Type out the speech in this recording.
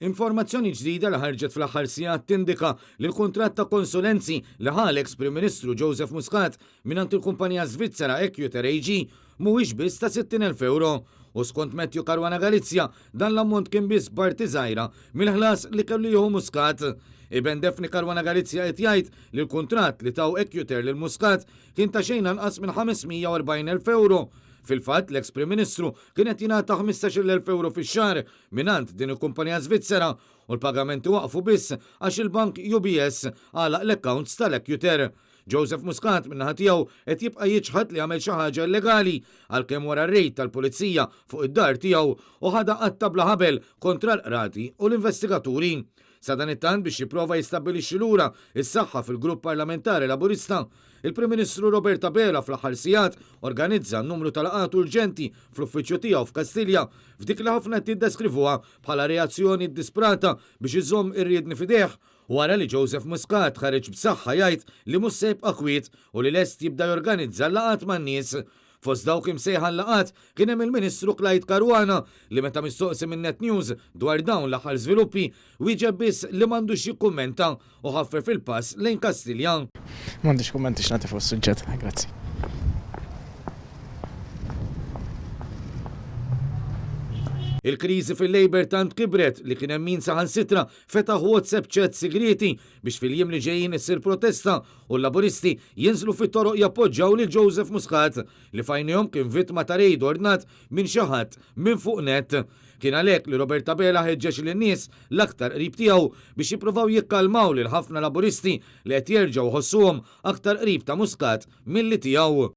Informazzjoni ġdida li ħarġet fl-aħħar sigħat tindika li l-kuntratt ta' konsulenzi li ħal ex-Prim Ministru Joseph Muscat mingħand il-kumpanija Svizzera Equator AG mhuwiex biss ta' 60,000 euro u skont Matthew Caruana Galizja dan l-ammont kien biss parti żgħira mill-ħlas li kellu jieħu Muscat. Iben Defni Caruana Galizja qed jgħid li l-kuntratt li taw Equator lil Muscat kien ta' xejn anqas minn 540,000 euro. Fil-fatt, l-ex-Prim Ministru kienet jingħata 15,000 euro fix-xahar mingħand din il-kumpanija Svizzera u l-pagamenti waqfu biss għax il-bank UBS għalaq l-accounts tal-Equator. Joseph Muscat minnaħa tiegħu qed jibqa' jiġħad li għamel xi ħaġa illegali għalkemm wara r-rejd tal-pulizija fuq id-dar tiegħu u ħada qatta bla ħabel kontra l-qrati u l-investigaturi. Sa dan it-tant biex jipprova jistabbilixxi lura is-saħħa fil-grupp parlamentari Laburista, il-Prim Ministru Roberta Bela fl-aħħar sigħat organizza numru tal-laqgħat urġenti fl-uffiċċju tiegħu f'Kastilja f'dik li ħafna tiddeskrivuha bħala reazzjoni disprata biex iżomm ir-riedni f'idejh wara li Joseph Muscat ħareġ b'saħħa jgħid li mhux se jibqa' kwiet u li lest jibda jorganizza laqgħat man-nies. Fost dawk imsejħa laqgħat kien hemm il-Ministru Clyde Caruana li meta mistoqsi minn Net News dwar dawn l-aħħar żviluppi wieġeb biss li m'għandux jikkummenta u ħaffer fil-pass lejn Kastilja. M'għandix kummenti x'nagħti fuq is-suġġett, grazzi. Il-kriżi fil-Labor tant kibret li kien hemm min saħansitra fetaħ WhatsApp chat segreti biex fil-jiem li ġejjin issir protesta u l-laburisti jinżlu fit-toroq jappoġġjaw lil Joseph Muscat li fajnihom kien vittma ta' rejd ordnat minn xi ħadd minn fuq net. Kien għalhekk li Roberta Bela ħeġġeġ lin-nies l-aktar qrib tiegħu biex jippruvaw jikkalmaw lil ħafna laburisti li qed jerġgħu ħossuhom aktar qrib ta' Muscat milli tiegħu.